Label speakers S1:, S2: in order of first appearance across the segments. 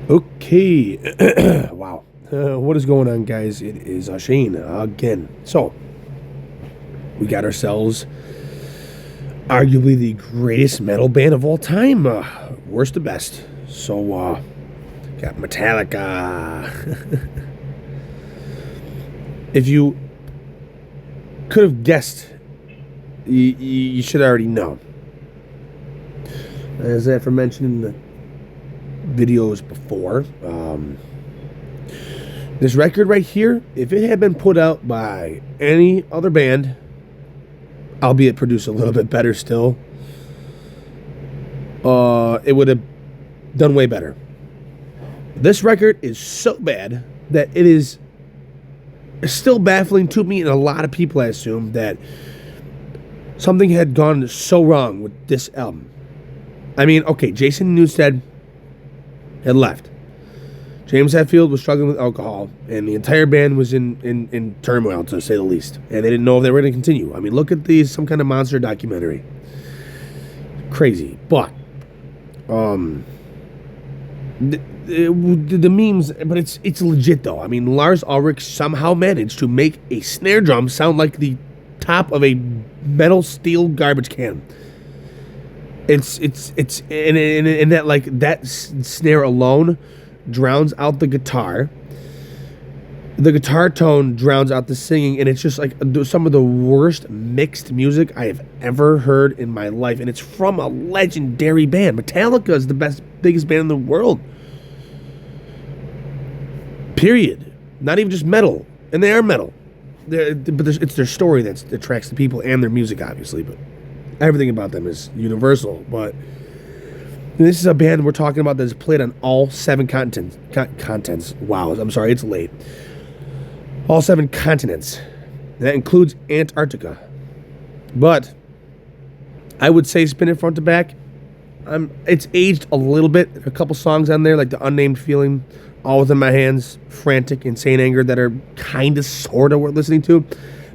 S1: Okay. Wow. What is going on, guys? It is Shane again. So, we got ourselves arguably the greatest metal band of all time. Worst to best. So, got Metallica. If you could have guessed, you should already know. As I mentioned in the videos before, this record right here, if it had been put out by any other band, albeit produced a little bit better still, it would have done way better. This record is so bad that it is still baffling to me and a lot of people, I assume, that something had gone so wrong with this album. I mean, okay, Jason Newsted had left. James Hetfield was struggling with alcohol, and the entire band was in turmoil, to say the least. And they didn't know if they were going to continue. I mean, look at some kind of monster documentary. Crazy. But, the memes, but it's legit, though. I mean, Lars Ulrich somehow managed to make a snare drum sound like the top of a metal steel garbage can. It's and that, like, that snare alone drowns out the guitar. The guitar tone drowns out the singing, and it's just like some of the worst mixed music I have ever heard in my life. And it's from a legendary band. Metallica is the biggest band in the world. Period. Not even just metal, and they are metal. But it's their story that attracts the people, and their music, obviously. But everything about them is universal. But this is a band we're talking about that's played on all 7 continents. Wow, I'm sorry, it's late. All 7 continents. That includes Antarctica. But I would say spin it front to back. It's aged a little bit. A couple songs on there, like The Unnamed Feeling, All Within My Hands, Frantic, Insane Anger, that are kind of, sort of worth listening to.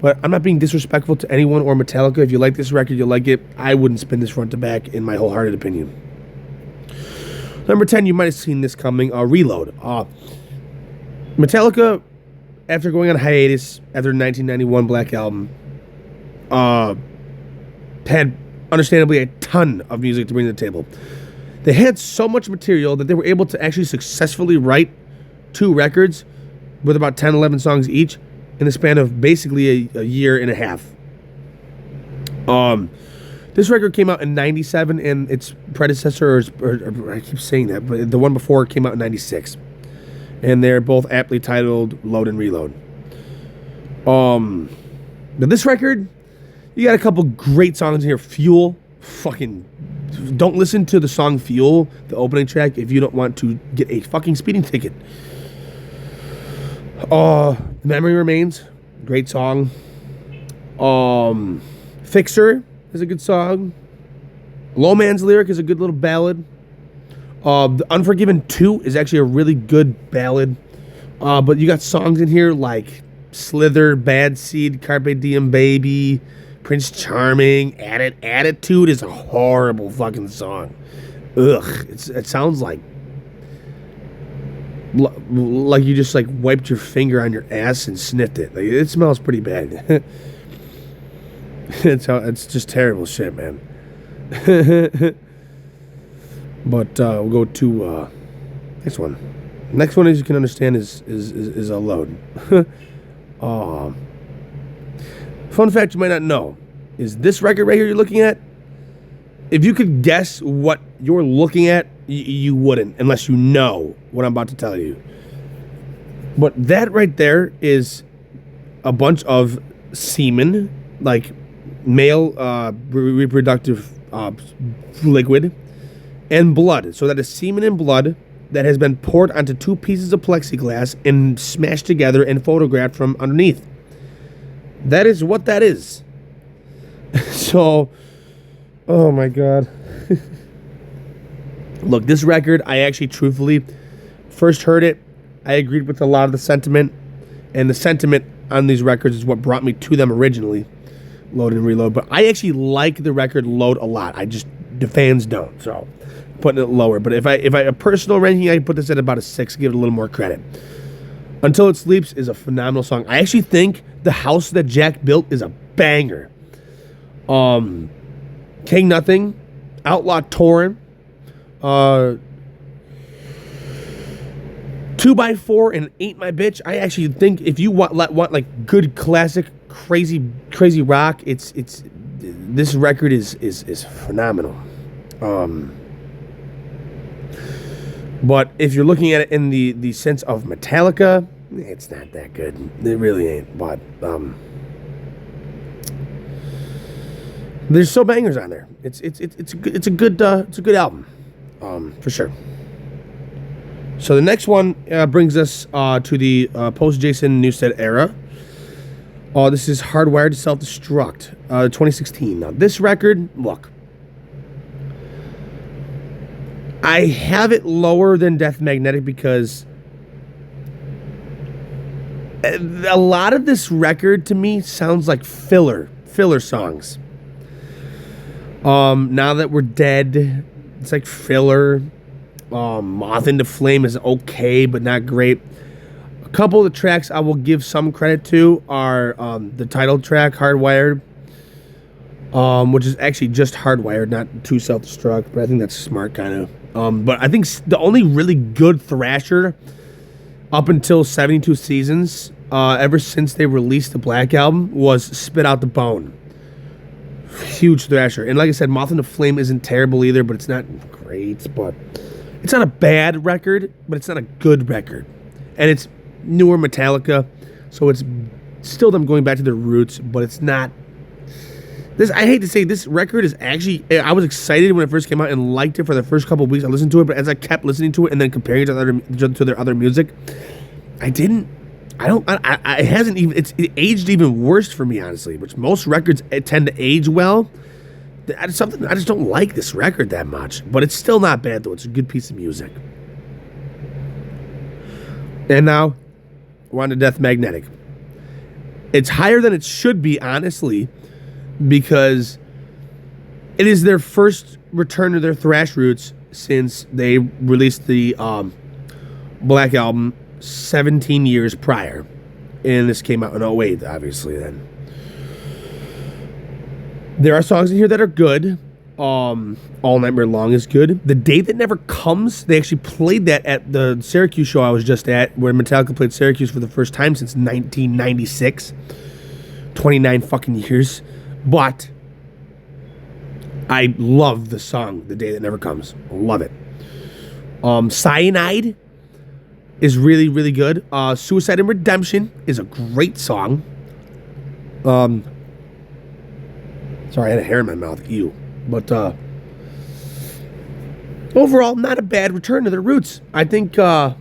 S1: But I'm not being disrespectful to anyone or Metallica. If you like this record, you'll like it. I wouldn't spin this front to back, in my wholehearted opinion. Number 10, you might have seen this coming, Reload. Metallica, after going on hiatus after the 1991 Black Album, had understandably a ton of music to bring to the table. They had so much material that they were able to actually successfully write 2 records with about 10, 11 songs each in the span of basically a year and a half. This record came out in 97, and its predecessor, or I keep saying that, but the one before came out in 96. And they're both aptly titled Load and Reload. But this record, you got a couple great songs in here. Fuel, fucking, don't listen to the song Fuel, the opening track, if you don't want to get a fucking speeding ticket. Memory Remains, great song. Fixer is a good song. Low Man's Lyric is a good little ballad. The Unforgiven 2 is actually a really good ballad. But you got songs in here like Slither, Bad Seed, Carpe Diem Baby, Prince Charming, Attitude is a horrible fucking song. Ugh, it sounds like you just like wiped your finger on your ass and sniffed it. Like, it smells pretty bad. It's just terrible shit, man. But we'll go to next one. Next one, as you can understand, is a load. Fun fact you might not know is this record right here you're looking at. If you could guess what you're looking at, you wouldn't, unless you know what I'm about to tell you. But that right there is a bunch of semen, like male reproductive liquid, and blood. So that is semen and blood that has been poured onto 2 pieces of plexiglass and smashed together and photographed from underneath. That is what that is. So, oh my God. Look, this record, I actually truthfully first heard it. I agreed with a lot of the sentiment, and the sentiment on these records is what brought me to them originally, Load and Reload. But I actually like the record Load a lot. The fans don't. So putting it lower. But if I a personal ranking, I put this at about a 6. Give it a little more credit. Until It Sleeps is a phenomenal song. I actually think The House That Jack Built is a banger. King Nothing, Outlaw Torn, 2x4 and Ain't My Bitch. I actually think if you want like good classic crazy rock, it's this record is phenomenal. But if you're looking at it in the sense of Metallica, it's not that good. It really ain't. But there's so bangers on there. It's a good album, for sure. So the next one brings us to the post Jason Newsted era. This is Hardwired to Self-Destruct, 2016. Now this record, look, I have it lower than Death Magnetic because a lot of this record to me sounds like filler songs. Now That We're Dead, it's like filler. Moth into Flame is okay, but not great. A couple of the tracks I will give some credit to are the title track, Hardwired, which is actually just Hardwired, not To Self-Destruct, but I think that's smart, kind of. But I think the only really good thrasher up until 72 Seasons, ever since they released the Black Album, was Spit Out the Bone. Huge thrasher. And like I said, Moth into Flame isn't terrible either, but it's not great. But it's not a bad record, but it's not a good record. And it's newer Metallica, so it's still them going back to their roots, but it's not. I hate to say, this record is actually, I was excited when it first came out and liked it for the first couple of weeks. I listened to it, but as I kept listening to it and then comparing it to their other music, it aged even worse for me, honestly, which most records tend to age well. I just don't like this record that much, but it's still not bad, though. It's a good piece of music. And now, we're on to Death Magnetic. It's higher than it should be, honestly, because it is their first return to their thrash roots since they released the Black Album 17 years prior. And this came out in 2008, obviously, then. There are songs in here that are good. All Nightmare Long is good. The Day That Never Comes, they actually played that at the Syracuse show I was just at, where Metallica played Syracuse for the first time since 1996. 29 fucking years. But I love the song, The Day That Never Comes. Love it. Cyanide is really, really good. Suicide and Redemption is a great song. Sorry, I had a hair in my mouth. Ew. But overall, not a bad return to their roots. I think it's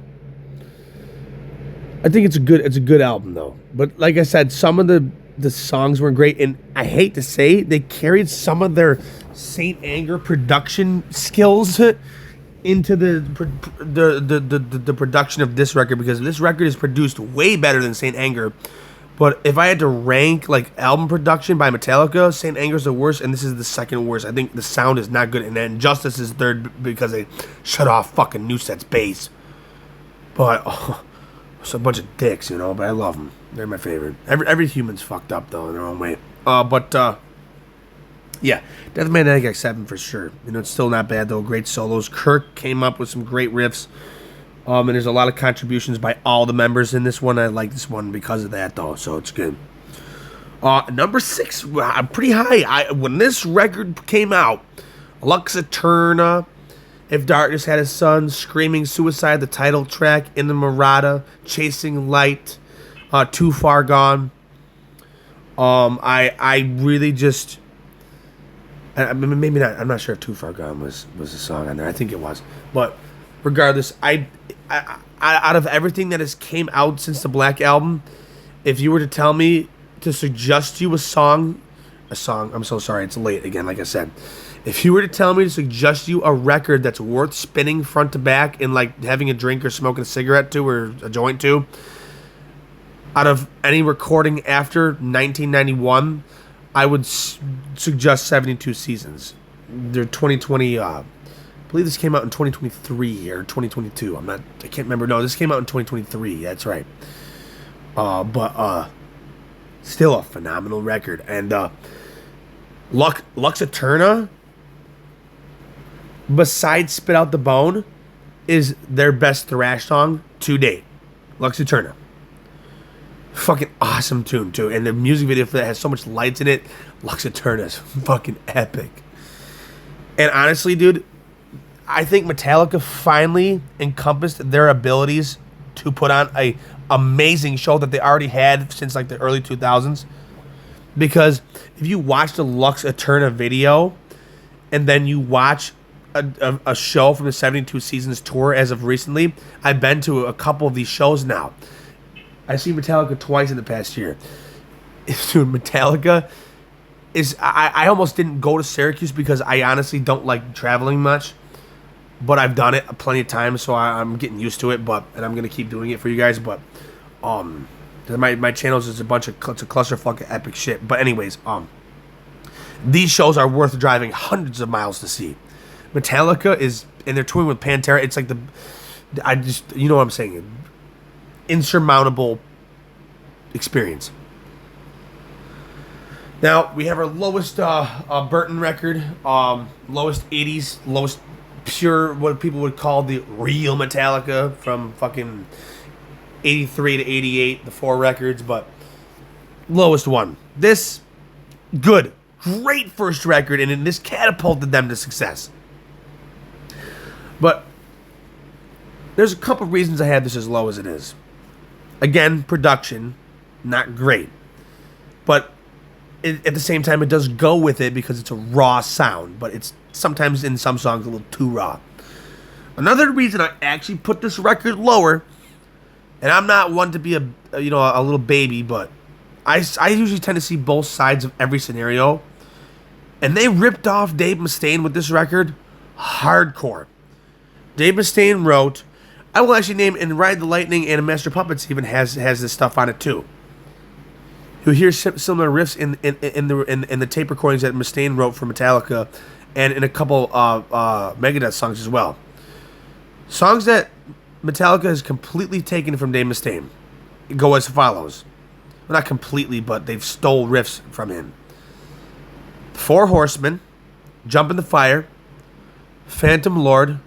S1: a good album, though. But like I said, some of the songs were great, and I hate to say they carried some of their Saint Anger production skills into the production of this record, because this record is produced way better than Saint Anger. But if I had to rank like album production by Metallica, Saint Anger's the worst, and this is the second worst. I think the sound is not good, and then Justice is third because they shut off fucking Newsted's bass. But it's a bunch of dicks, you know. But I love them. They're my favorite. Every human's fucked up though in their own way. Yeah, Death Magnetic got 7 for sure. You know, it's still not bad though. Great solos. Kirk came up with some great riffs. And there's a lot of contributions by all the members in this one. I like this one because of that, though, so it's good. Number 6, pretty high. When this record came out, Lux Eterna, If Darkness Had a Son, Screaming Suicide, the title track, In the Murata, Chasing Light, Too Far Gone. I really just... maybe not. I'm not sure if Too Far Gone was a song on there. I think it was. But regardless, I out of everything that has came out since the Black Album, if you were to tell me to suggest you a song, I'm so sorry, it's late again, like I said. If you were to tell me to suggest you a record that's worth spinning front to back and like having a drink or smoking a cigarette to or a joint to, out of any recording after 1991, I would suggest 72 Seasons. Their 2020 I believe this came out in 2023 or 2022. I can't remember. No, this came out in 2023. That's right. But still a phenomenal record. And Lux Eterna, besides Spit Out the Bone, is their best thrash song to date. Lux Eterna. Fucking awesome tune, too. And the music video for that has so much lights in it. Lux Eterna is fucking epic. And honestly, dude, I think Metallica finally encompassed their abilities to put on a amazing show that they already had since like the early 2000s. Because if you watch the Lux Eterna video and then you watch a show from the 72 Seasons tour as of recently, I've been to a couple of these shows now. I've seen Metallica twice in the past year. Dude, Metallica is... I almost didn't go to Syracuse because I honestly don't like traveling much. But I've done it plenty of times, so I'm getting used to it. And I'm going to keep doing it for you guys. But my channels is it's a clusterfuck of epic shit. But anyways, these shows are worth driving hundreds of miles to see. Metallica is... And they're touring with Pantera. It's like you know what I'm saying. Insurmountable experience. Now we have our lowest Burton record, lowest 80s, lowest pure, what people would call the real Metallica from fucking 83 to 88, the 4 records, but lowest one. This good, great first record, and this catapulted them to success. But there's a couple reasons I had this as low as it is. Again, production, not great. But at the same time, it does go with it because it's a raw sound. But it's sometimes in some songs a little too raw. Another reason I actually put this record lower, and I'm not one to be a little baby, but I usually tend to see both sides of every scenario. And they ripped off Dave Mustaine with this record hardcore. Dave Mustaine wrote... I will actually name and Ride the Lightning and Master Puppets even has this stuff on it too. You'll hear similar riffs in the tape recordings that Mustaine wrote for Metallica, and in a couple Megadeth songs as well. Songs that Metallica has completely taken from Dave Mustaine go as follows. Well, not completely, but they've stole riffs from him. Four Horsemen, Jump in the Fire, Phantom Lord,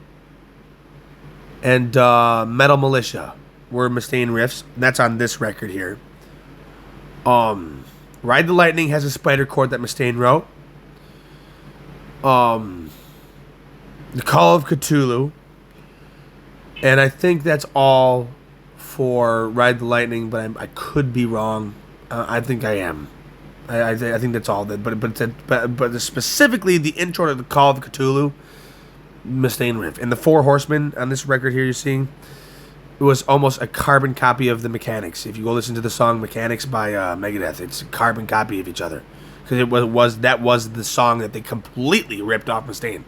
S1: and Metal Militia were Mustaine riffs. That's on this record here. Ride the Lightning has a spider chord that Mustaine wrote. The Call of Cthulhu. And I think that's all for Ride the Lightning, but I could be wrong. I think I am. I think that's all. But specifically the intro to the Call of Cthulhu, Mustaine riff. And the Four Horsemen on this record here you're seeing, it was almost a carbon copy of the Mechanics. If you go listen to the song Mechanics by Megadeth, it's a carbon copy of each other. Because that was the song that they completely ripped off Mustaine.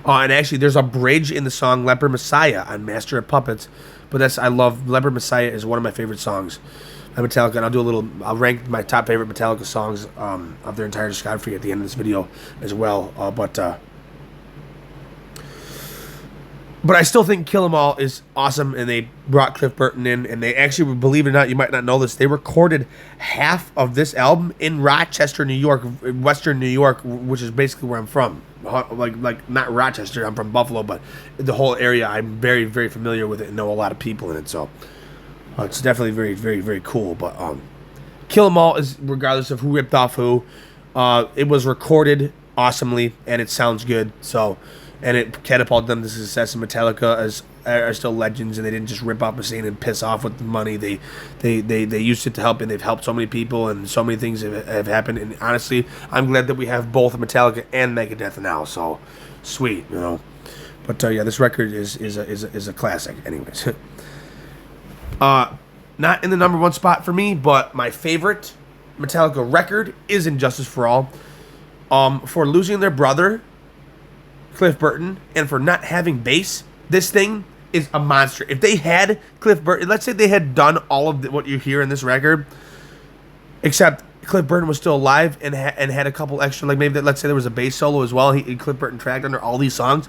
S1: And actually, there's a bridge in the song Leper Messiah on Master of Puppets. But I love Leper Messiah is one of my favorite songs by Metallica. And I'll rank my top favorite Metallica songs of their entire discography at the end of this video as well. But I still think Kill 'Em All is awesome, and they brought Cliff Burton in, and they actually, believe it or not, you might not know this, they recorded half of this album in Rochester, New York, Western New York, which is basically where I'm from. Like not Rochester, I'm from Buffalo, but the whole area, I'm very, very familiar with it and know a lot of people in it, so it's definitely very, very, very cool. But Kill 'Em All is, regardless of who ripped off who, it was recorded awesomely, and it sounds good, so... And it catapulted them to success. And Metallica are still legends, and they didn't just rip off Mustaine and piss off with the money. They used it to help, and they've helped so many people, and so many things have happened. And honestly, I'm glad that we have both Metallica and Megadeth now. So sweet, you know. But yeah, this record is a classic, anyways. Not in the number one spot for me, but my favorite Metallica record is Injustice for All. For losing their brother, Cliff Burton, and for not having bass, this thing is a monster. If they had Cliff Burton, let's say they had done all of what you hear in this record, except Cliff Burton was still alive and had a couple extra, like maybe let's say there was a bass solo as well. Cliff Burton tracked under all these songs.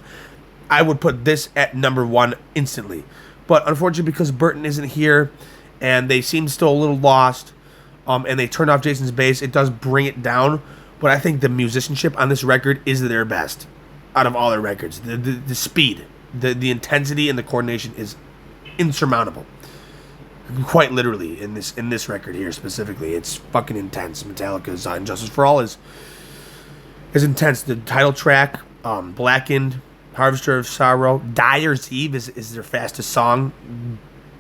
S1: I would put this at number 1 instantly. But unfortunately, because Burton isn't here, and they seem still a little lost, and they turned off Jason's bass, it does bring it down. But I think the musicianship on this record is their best out of all their records. The speed, the intensity, and the coordination is insurmountable. Quite literally in this record here specifically, it's fucking intense. Metallica's "Injustice for All" is intense. The title track, "Blackened," "Harvester of Sorrow," "Dyer's Eve" is their fastest song,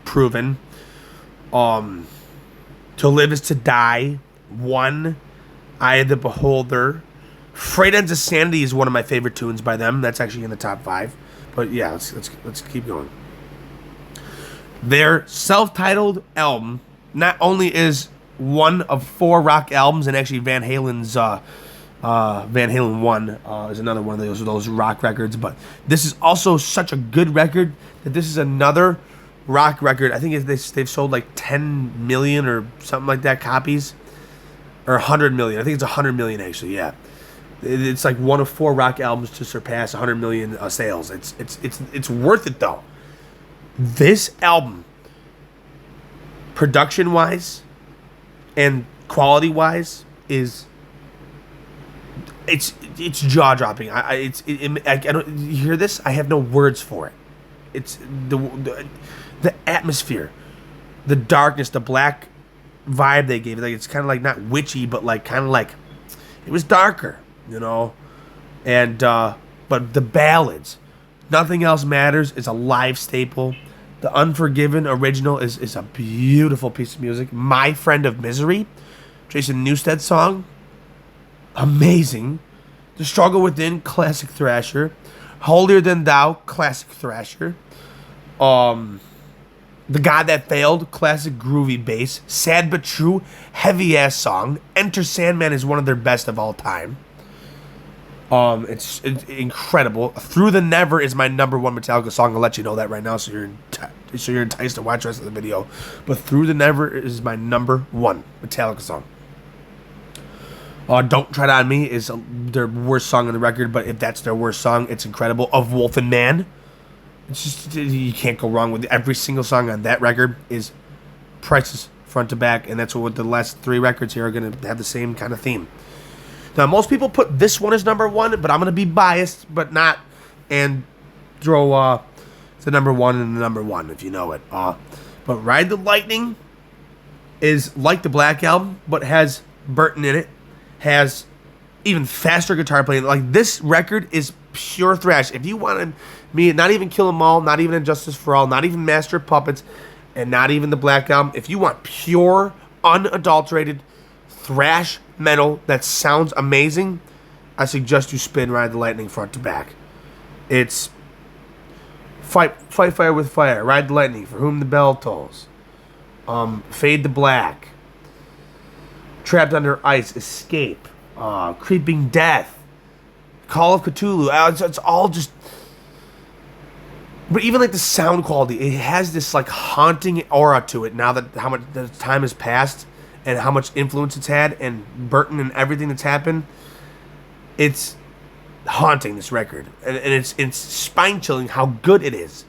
S1: proven. "To Live Is to Die," "One," "Eye of the Beholder," "Freight Ends of Sanity" is one of my favorite tunes by them. That's actually in the top 5. But yeah, let's keep going. Their self-titled album not only is one of 4 rock albums, and actually Van Halen's Van Halen 1 is another one of those rock records, but this is also such a good record that this is another rock record. I think they've sold like 10 million or something like that copies, or 100 million. I think it's 100 million actually. Yeah, it's like one of 4 rock albums to surpass 100 million sales. It's worth it though. This album, production-wise and quality-wise, it's jaw-dropping. I don't, you hear this? I have no words for it. It's the atmosphere, the darkness, the black vibe they gave. Like, it's kind of like not witchy, but like kind of like it was darker, you know. And but the ballads, "Nothing Else Matters" is a live staple. The Unforgiven original is a beautiful piece of music. "My Friend of Misery," Jason Newsted song, amazing. "The Struggle Within," classic thrasher. "Holier Than Thou," classic thrasher. "The God That Failed," classic groovy bass. "Sad But True," heavy ass song. "Enter Sandman" is one of their best of all time. It's incredible. "Through the Never" is my number 1 Metallica song. I'll let you know that right now, so you're enticed to watch the rest of the video. But "Through the Never" is my number 1 Metallica song. "Don't Tread on Me" is their worst song on the record, but if that's their worst song, it's incredible. "Of Wolf and Man," it's just, you can't go wrong with it. Every single song on that record is priceless front to back, and that's what the last 3 records here are going to have the same kind of theme. Now, most people put this one as number 1, but I'm going to be biased, but not, and throw the number 1 and the number 1, if you know it. But "Ride the Lightning" is like the Black Album, but has Burton in it, has even faster guitar playing. Like, this record is pure thrash. If you wanted me, not even "Kill 'Em All," not even "Injustice for All," not even "Master of Puppets," and not even the Black Album, if you want pure, unadulterated thrash metal that sounds amazing, I suggest you spin "Ride the Lightning" front to back. It's Fight Fire with Fire, "Ride the Lightning," "For Whom the Bell Tolls," "Fade to Black," "Trapped Under Ice," "Escape," "Creeping Death," "Call of Cthulhu." It's all just... But even like the sound quality, it has this like haunting aura to it now that how much the time has passed and how much influence it's had, and Burton and everything that's happened. It's haunting, this record, and it's spine chilling how good it is.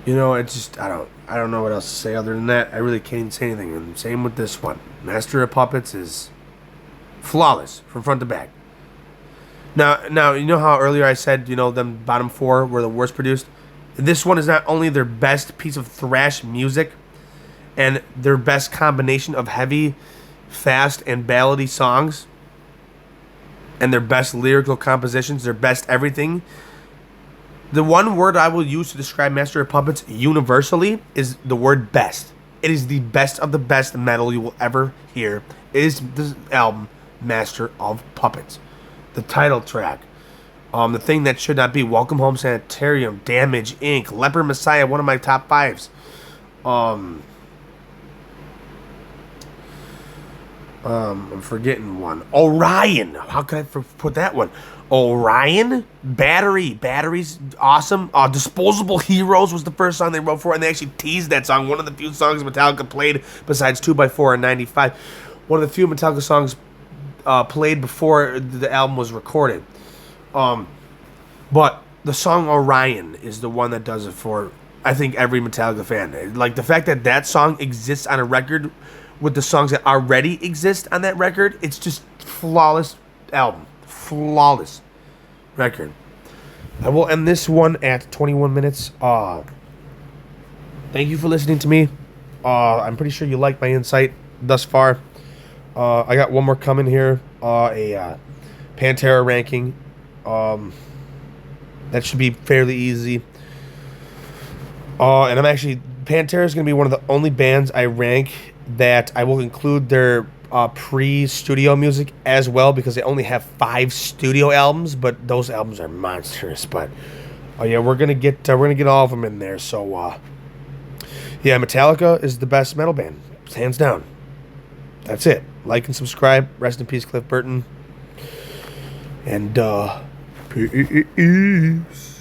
S1: You know, it's just I don't know what else to say other than that. I really can't say anything. And same with this one. "Master of Puppets" is flawless from front to back. Now you know how earlier I said, you know, them bottom 4 were the worst produced? This one is not only their best piece of thrash music and their best combination of heavy, fast, and ballady songs, and their best lyrical compositions, their best everything. The one word I will use to describe Master of Puppets universally is the word best. It is the best of the best metal you will ever hear. It is the album Master of Puppets. The title track, the thing that should not be, "Welcome Home Sanitarium," "Damage Inc., "Leper Messiah," one of my top 5s. I'm forgetting one. "Orion." How could I put that one? "Orion," Battery's awesome. "Disposable Heroes" was the first song they wrote for, and they actually teased that song. One of the few songs Metallica played besides 2x4 in '95. One of the few Metallica songs played before the album was recorded. But the song Orion is the one that does it for, I think, every Metallica fan. Like, the fact that that song exists on a record with the songs that already exist on that record, it's just flawless album. Flawless record. I will end this one at 21 minutes. Thank you for listening to me. I'm pretty sure you liked my insight thus far. I got one more coming here. A Pantera ranking. That should be fairly easy. And I'm actually... Pantera is going to be one of the only bands I rank that I will include their pre-studio music as well, because they only have 5 studio albums, but those albums are monstrous. But yeah, we're gonna get all of them in there. So yeah, Metallica is the best metal band, hands down. That's it. Like and subscribe. Rest in peace, Cliff Burton. And peace.